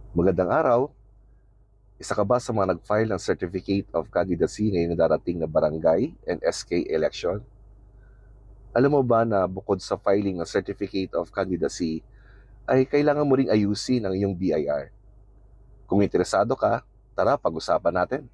Magandang araw. Isa ka ba sa mga nag-file ng Certificate of Candidacy ngayong darating na barangay and SK election? Alam mo ba na bukod sa filing ng Certificate of Candidacy, ay kailangan mo ring ayusin ang iyong BIR? Kung interesado ka, tara pag-usapan natin.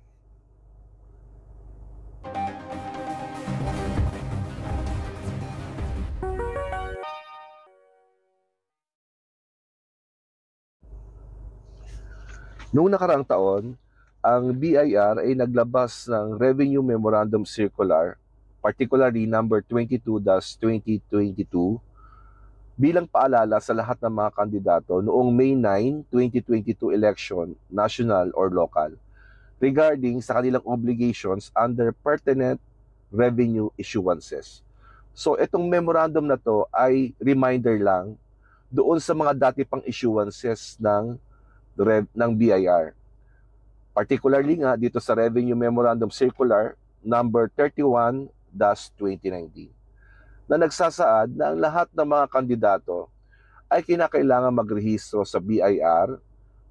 Noong nakaraang taon, ang BIR ay naglabas ng Revenue Memorandum Circular, particularly number 22-2022, bilang paalala sa lahat ng mga kandidato noong May 9, 2022 election, national or local, regarding sa kanilang obligations under pertinent revenue issuances. So itong memorandum na to ay reminder lang doon sa mga dati pang issuances ng BIR. Particularly nga dito sa Revenue Memorandum Circular number 31-2019 na nagsasaad na ang lahat ng mga kandidato ay kinakailangan magrehistro sa BIR,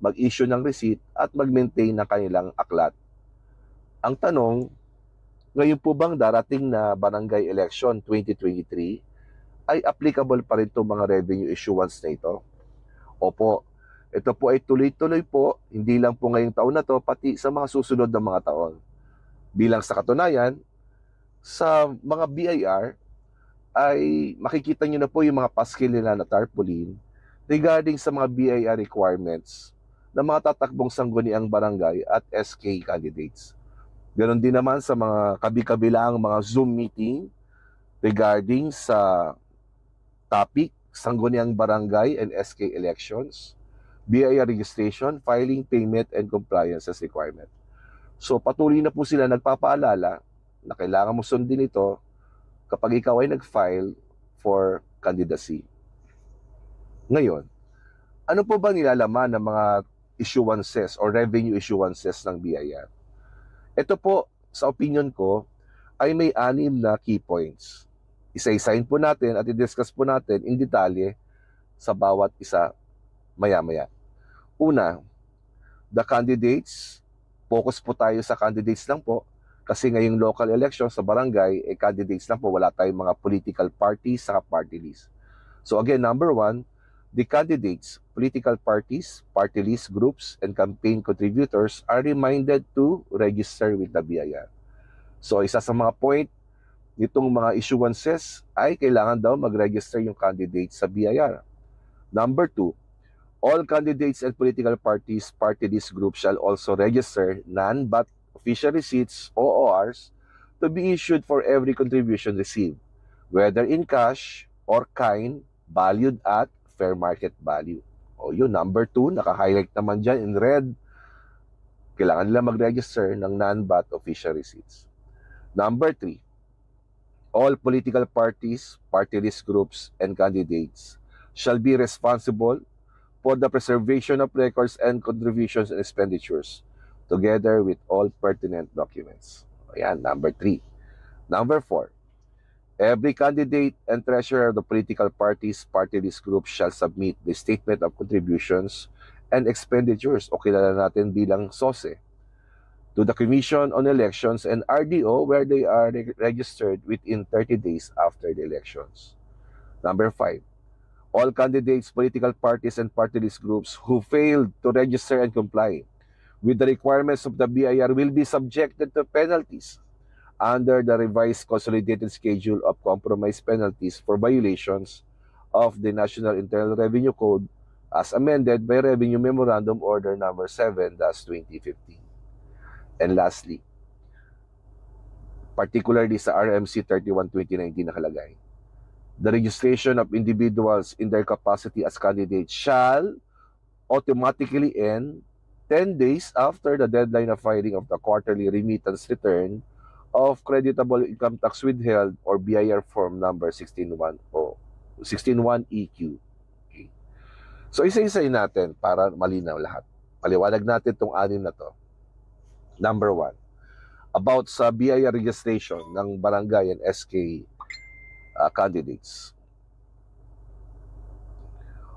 mag-issue ng receipt at mag-maintain ng kanilang aklat. Ang tanong, ngayon po bang darating na barangay election 2023 ay applicable pa rin itong mga revenue issuance na ito? Opo, ito po ay tuloy-tuloy po, hindi lang po ngayong taon na to, pati sa mga susunod na mga taon. Bilang sa katunayan, sa mga BIR ay makikita nyo na po yung mga paskil nila na tarpaulin regarding sa mga BIR requirements ng mga tatakbong sangguniang barangay at SK candidates. Ganon din naman sa mga kabi-kabilang mga Zoom meeting regarding sa topic, sangguniang barangay and SK elections, BIR registration, filing, payment, and compliance as requirement. So patuloy na po sila nagpapaalala na kailangan mo sundin ito kapag ikaw ay nag-file for candidacy. Ngayon, ano po ba nilalaman ng mga issuances or revenue issuances ng BIR? Ito po, sa opinion ko, ay may 6 na key points. Isa-isahin po natin at i-discuss po natin in detalye sa bawat isa maya-maya. Una, the candidates. Focus po tayo sa candidates lang po kasi ngayong local election sa barangay, candidates lang po, wala tayong mga political parties sa party list. So again, number 1, the candidates, political parties, party list groups, and campaign contributors are reminded to register with the BIR. So isa sa mga point nitong mga issuances ay kailangan daw mag-register yung candidates sa BIR. Number 2, all candidates and political parties, party list groups shall also register non-but official receipts, OORs, to be issued for every contribution received, whether in cash or kind, valued at fair market value. O yun, number 2, naka-highlight naman dyan in red. Kailangan nila mag-register ng non-but official receipts. Number 3, all political parties, party list groups, and candidates shall be responsible for the preservation of records and contributions and expenditures, together with all pertinent documents. Ayan, number 3. Number 4, every candidate and treasurer of the political parties, party list groups shall submit the statement of contributions and expenditures, o kilala natin bilang SOSE, to the Commission on Elections and RDO where they are registered within 30 days after the elections. Number 5, all candidates, political parties, and party list groups who failed to register and comply with the requirements of the BIR will be subjected to penalties under the revised consolidated schedule of compromise penalties for violations of the National Internal Revenue Code as amended by Revenue Memorandum Order Number 7-2015. And lastly, particularly sa RMC 31-2019 nakalagay, the registration of individuals in their capacity as candidates shall automatically end 10 days after the deadline of filing of the quarterly remittance return of creditable income tax withheld or BIR form number 161 o 161EQ. Okay. So isa-isayin natin para malinaw lahat. Paliwanag natin itong 6 na to. Number 1, about sa BIR registration ng barangay and SK candidates.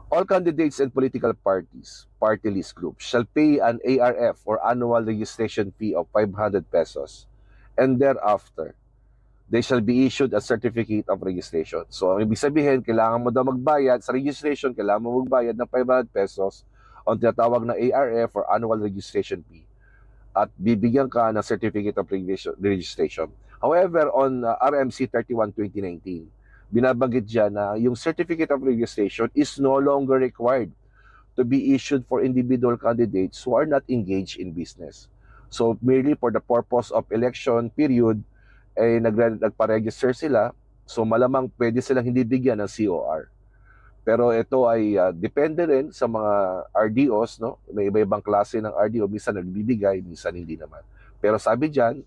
All candidates and political parties, party list groups, shall pay an ARF or annual registration fee of 500 pesos, and thereafter, they shall be issued a certificate of registration. So, ang ibig sabihin, kailangan mo daw magbayad sa registration, kailangan mo magbayad ng 500 pesos on tinatawag na ARF or annual registration fee. At bibigyan ka ng certificate of registration. However, on RMC 31/2019, binabanggit dyan na yung certificate of registration is no longer required to be issued for individual candidates who are not engaged in business. So, merely for the purpose of election period, nagpa-register sila, so malamang pwede silang hindi bigyan ng COR. Pero ito ay depende rin sa mga RDOs, no? May iba-ibang klase ng RDO, minsan nagbibigay, minsan hindi naman. Pero sabi diyan,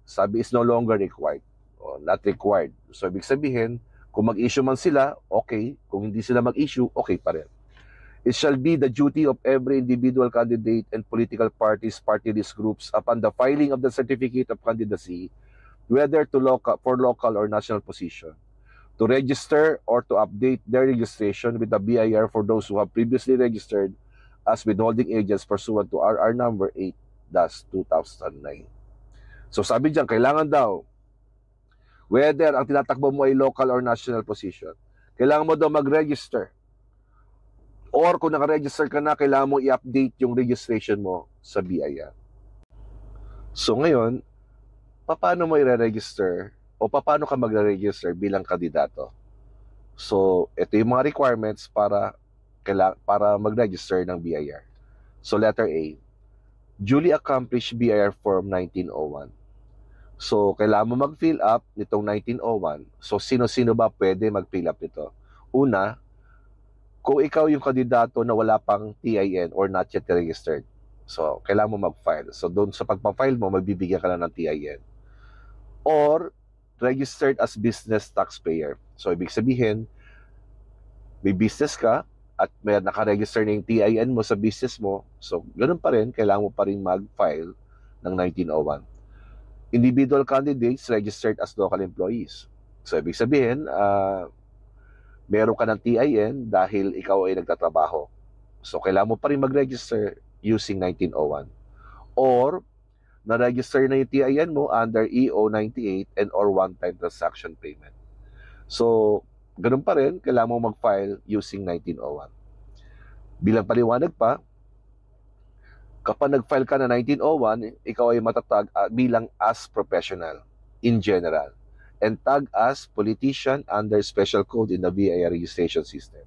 sabi is no longer required, o not required. So ibig sabihin, kung mag-issue man sila, okay. Kung hindi sila mag-issue, okay pa rin. It shall be the duty of every individual candidate and political parties, party list groups, upon the filing of the certificate of candidacy, whether for local or national position, to register or to update their registration with the BIR for those who have previously registered as withholding agents pursuant to RR number 8-2009. So sabi diyan, kailangan daw, whether ang tinatakbo mo ay local or national position, kailangan mo daw mag-register. Or kung naka-register ka na, kailangan mo i-update yung registration mo sa BIR. So ngayon, paano mo i-register o paano ka magre-register bilang kandidato? So, ito yung mga requirements para mag-register ng BIR. So, letter A, duly accomplished BIR Form 1901. So, kailangan mo mag-fill up nitong 1901. So, sino-sino ba pwede mag-fill up nito? Una, kung ikaw yung kandidato na wala pang TIN or not yet registered. So, kailangan mo mag-file. So, doon sa pagpa-file mo, magbibigyan ka na ng TIN. Or, registered as business taxpayer. So, ibig sabihin, may business ka at may nakaregister na yung TIN mo sa business mo. So, ganun pa rin, kailangan mo pa rin mag-file ng 1901. Individual candidates registered as local employees. So, ibig sabihin, meron ka ng TIN dahil ikaw ay nagtatrabaho. So, kailangan mo pa rin mag-register using 1901. Or, na-register na yung TIN mo under EO 98 and or one-time transaction payment. So, ganun pa rin, kailangan mo mag-file using 1901. Bilang paliwanag pa, kapag nag-file ka na 1901, ikaw ay matatag bilang as professional in general and tag as politician under special code in the BIR registration system.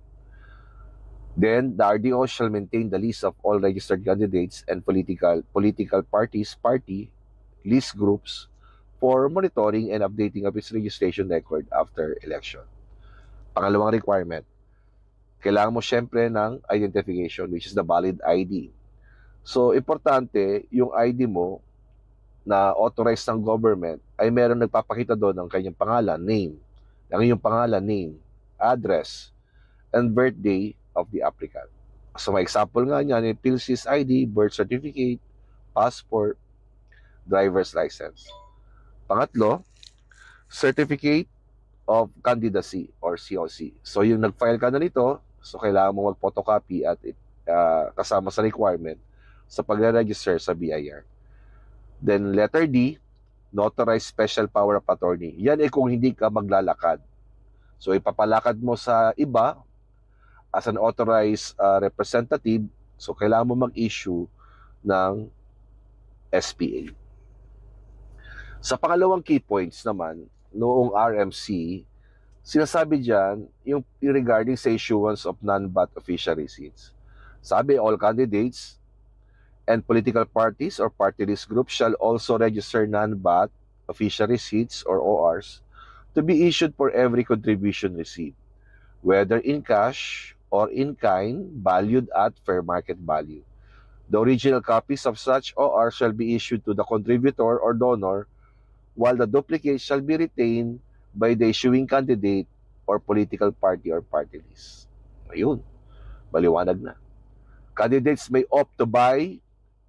Then, the RDO shall maintain the list of all registered candidates and political parties, party list groups for monitoring and updating of its registration record after election. Pangalawang requirement, kailangan mo syempre ng identification, which is the valid ID. So, importante, yung ID mo na authorized ng government ay meron nagpapakita doon ng kanyang pangalan, name, ang iyong pangalan, name, address, and birthday of the applicant. So, may example nga niyan, PhilSys ID, birth certificate, passport, driver's license. Pangatlo, certificate of candidacy or COC. So, yung nag-file ka na nito, so kailangan mo mag-photocopy at kasama sa requirement sa pagre-register sa BIR. Then, letter D, notarized special power of attorney. Yan ay kung hindi ka maglalakad. So, ipapalakad mo sa iba as an authorized representative, so kailangan mo mag-issue ng SPA. Sa pangalawang key points naman, noong RMC, sinasabi dyan yung regarding sa issuance of non-VAT official receipts. Sabi, all candidates and political parties or party list groups shall also register non-VAT official receipts or ORs to be issued for every contribution received, whether in cash or in kind, valued at fair market value. The original copies of such OR shall be issued to the contributor or donor, while the duplicate shall be retained by the issuing candidate or political party or party list. Ayun, maliwanag na. Candidates may opt to buy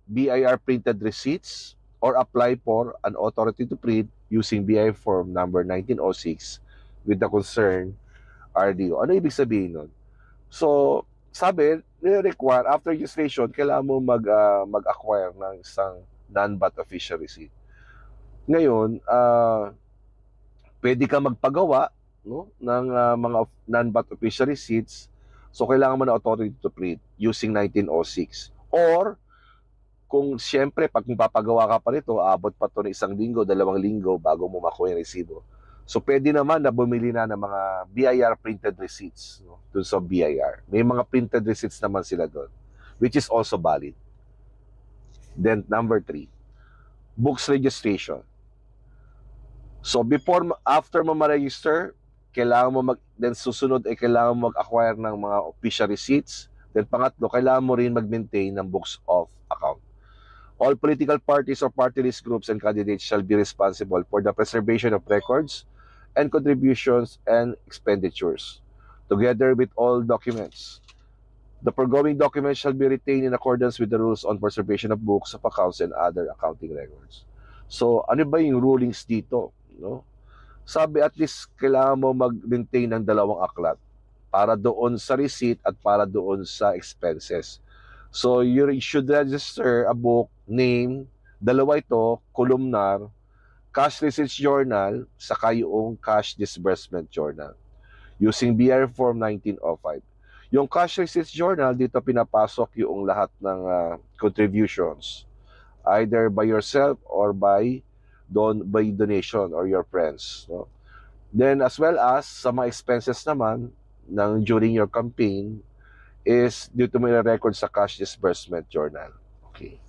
BIR printed receipts or apply for an authority to print using BIR form number 1906 with the concerned RDO. Ano ibig sabihin nun? So, sabi, require after registration, kailangan mo mag-acquire ng isang non-VAT official receipt. Ngayon, pwede ka magpagawa, no, ng mga non-VAT official receipts. So, kailangan mo na authority to print using 1906. Or, kung siyempre, pag papagawa ka pa nito, abot pa ito ng 1 linggo, 2 linggo bago mo makuha yung resibo. So, pwede naman na bumili na ng mga BIR printed receipts, no, dun sa BIR. May mga printed receipts naman sila doon, which is also valid. Then, number 3, books registration. So, after mo ma-register, kailangan mo then susunod ay kailangan mo mag-acquire ng mga official receipts. Then, pangatlo, kailangan mo rin mag-maintain ng books of account. All political parties or party list groups and candidates shall be responsible for the preservation of records and contributions and expenditures, together with all documents. The foregoing documents shall be retained in accordance with the rules on preservation of books of accounts and other accounting records. So, ano ba yung rulings dito? No? Sabi, at least kailangan mo mag-maintain ng 2 aklat para doon sa receipt at para doon sa expenses. So, you should register a book, name, 2 ito, columnar, cash receipts journal, saka yung cash disbursement journal, using BR Form 1905. Yung cash receipts journal, dito pinapasok yung lahat ng contributions, either by yourself or by donation or your friends. No? Then, as well as sa mga expenses naman during your campaign, is dito mo i-record sa cash disbursement journal. Okay.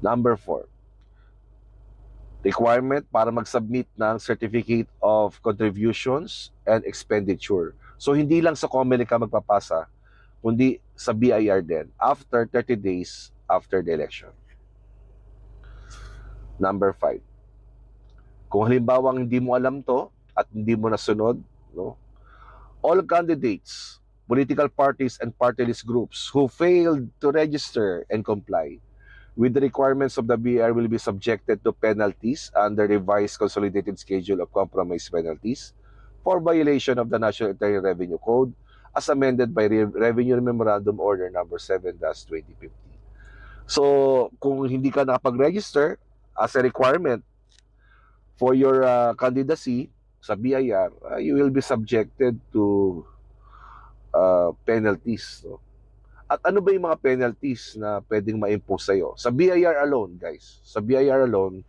Number 4, requirement para mag-submit ng certificate of contributions and expenditure. So, hindi lang sa COMELEC ka magpapasa, kundi sa BIR din, after 30 days after the election. Number 5, kung halimbawa hindi mo alam to at hindi mo nasunod, no, all candidates, political parties, and party list groups who failed to register and comply with the requirements of the BIR will be subjected to penalties under revised consolidated schedule of compromise penalties for violation of the National Internal Revenue Code as amended by Revenue Memorandum Order number 7-2050. So, kung hindi ka nakapag-register as a requirement for your candidacy sa BIR, you will be subjected to penalties. No? At ano ba yung mga penalties na pwedeng ma-impose sa'yo? Sa BIR alone, guys. Sa BIR alone,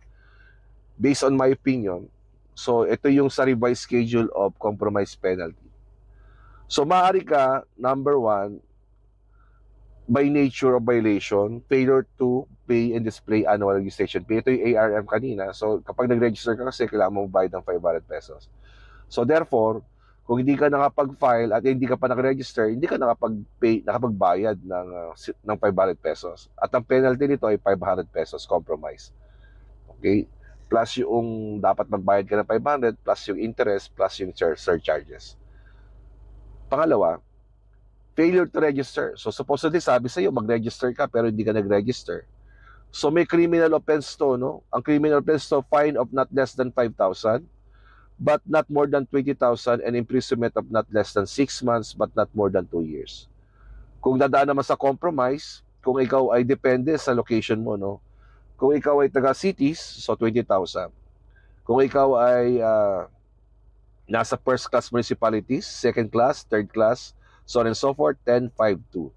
based on my opinion, so ito yung sa revised schedule of compromise penalty. So maaari ka, number 1, by nature of violation, failure to pay and display annual registration fee. Ito yung ARM kanina. So kapag nag-register ka kasi, kailangan mo bayad ng 500 pesos. So therefore, kung hindi ka nakapag-file at hindi ka pa nag-register, hindi ka nakapagbayad ng 500 pesos. At ang penalty nito ay 500 pesos compromise. Okay? Plus yung dapat magbayad ka ng 500, plus yung interest, plus yung surcharges. Pangalawa, failure to register. So supposedly sabi sa iyo mag-register ka pero hindi ka nag-register. So may criminal offense to, no? Ang criminal offense to, fine of not less than 5,000 but not more than 20,000 and imprisonment of not less than 6 months but not more than 2 years. Kung dadaan naman sa compromise, kung ikaw ay depende sa location mo, no? Kung ikaw ay taga-cities, so 20,000. Kung ikaw ay nasa first class municipalities, second class, third class, so on and so forth, 10,502.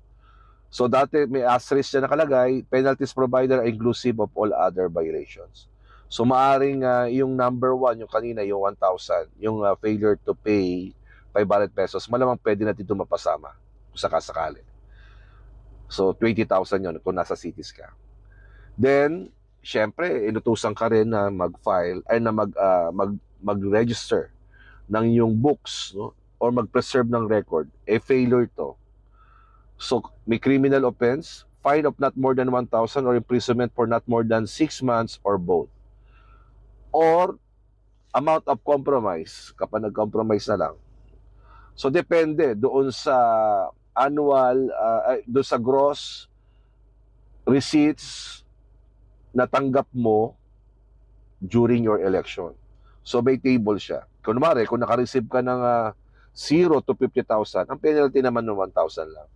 So dati may asterisk na nakalagay, penalties provider are inclusive of all other violations. So maaring yung number 1, yung kanina, yung 1,000, yung failure to pay 500 pesos, malamang pwede natin ito mapasama kung sakasakali. So 20,000 yun kung nasa cities ka. Then, syempre, inutusan ka rin na mag-file, ay na mag-register ng yung books, no? Or mag-preserve ng record. Failure to. So, may criminal offense, fine of not more than 1,000 or imprisonment for not more than 6 months or both. Or amount of compromise kapag nag-compromise na lang. So depende doon sa annual, doon sa gross receipts na tanggap mo during your election. So may table siya. Kunwari, kung naka-receive ka ng 0 to 50,000, ang penalty naman ng 1,000 lang.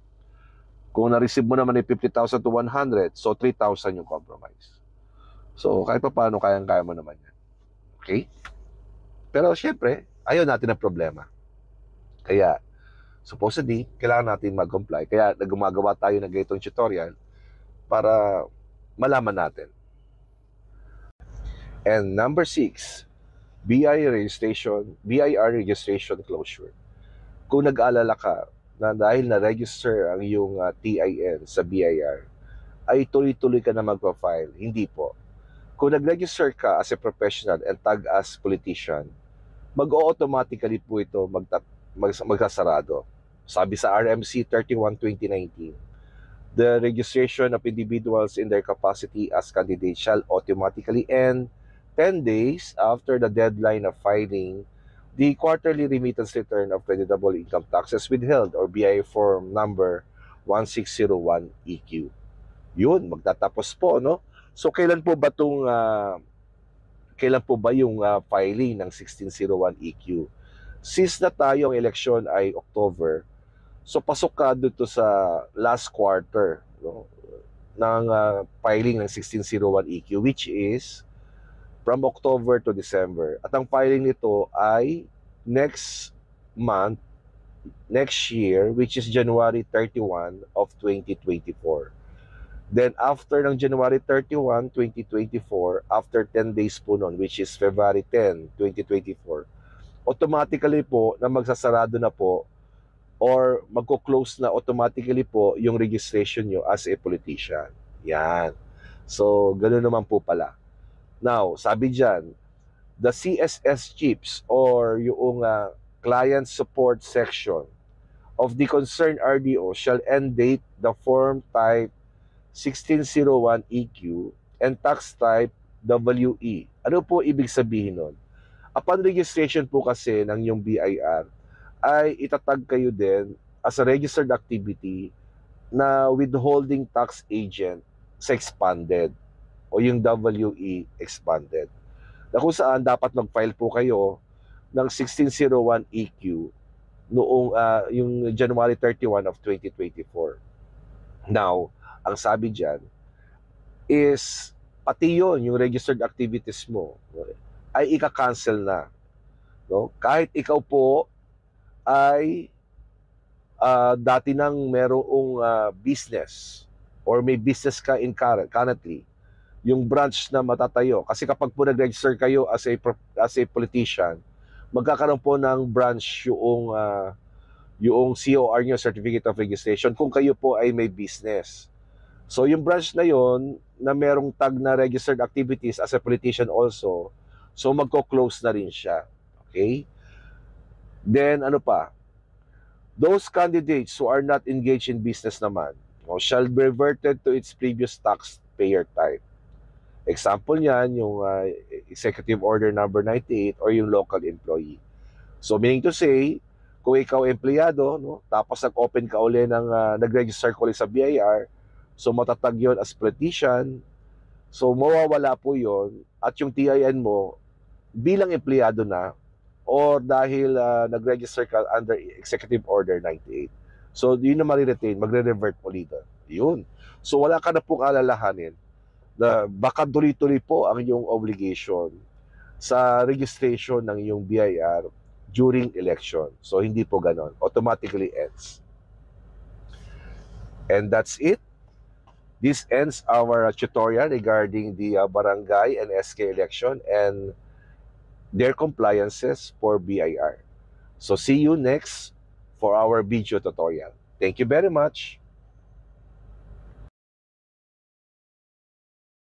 Kung na-receive mo naman ay 50,000 to 100, so 3,000 yung compromise. So, kahit pa paano, kayang-kaya mo naman yan. Okay? Pero syempre, ayaw natin ng problema. Kaya, supposedly, kailangan natin mag-comply. Kaya, gumagawa tayo ng ganitong tutorial para malaman natin. And number 6, BIR registration closure. Kung nag-aalala ka na dahil na-register ang iyong TIN sa BIR, ay tuloy-tuloy ka na magpa-file. Hindi po. Kung nag-register ka as a professional and tag as politician, mag-automatically po ito magsasarado. Sabi sa RMC 31/2019, the registration of individuals in their capacity as candidates shall automatically end 10 days after the deadline of filing the quarterly remittance return of creditable income taxes withheld or BI form number 1601 EQ. Yun, magtatapos po, no? So, kailan po ba yung filing ng 1601 EQ? Since na tayo ang eleksyon ay October, so pasok ka dito sa last quarter, no, ng filing ng 1601 EQ, which is from October to December. At ang filing nito ay next month, next year, which is January 31 of 2024. Then after ng January 31, 2024, after 10 days po nun, which is February 10, 2024, automatically po na magsasarado na po or magko-close na automatically po yung registration nyo as a politician. Yan. So, ganoon naman po pala. Now, sabi dyan, the CSS chips or yung client support section of the concerned RDO shall end date the form type 1601 EQ and tax type WE. Ano po ibig sabihin nun? Upon registration po kasi ng yung BIR, ay itatag kayo din as a registered activity na withholding tax agent sa expanded o yung WE expanded. Na kung saan dapat mag-file po kayo ng 1601 EQ noong yung January 31 of 2024. Now, ang sabi dyan is pati yun, yung registered activities mo ay ika-cancel na. No? Kahit ikaw po ay dati nang merong business or may business ka in currently, yung branch na matatayo. Kasi kapag po nag-register kayo as a politician, magkakaroon po ng branch yung COR nyo, Certificate of Registration, kung kayo po ay may business. So yung branch na yon na merong tag na registered activities as a politician also, so magko-close na rin siya. Okay? Then ano pa? Those candidates who are not engaged in business naman shall be reverted to its previous taxpayer type. Example niyan, yung Executive Order number 98 or yung local employee. So meaning to say, kung ikaw empleyado, no, tapos nag-open ka uli ng nag-register ka uli sa BIR, so matatag yun as politician, so mawawala po yun, at yung TIN mo bilang empleyado na or dahil nag-register ka under Executive Order 98. So yun na mariretain, magre-revert po dito. Yun. So wala ka na pong alalahanin na baka tuloy-tuloy po ang iyong obligation sa registration ng iyong BIR during election. So hindi po ganon. Automatically ends. And that's it. This ends our tutorial regarding the barangay and SK election and their compliances for BIR. So see you next for our video tutorial. Thank you very much.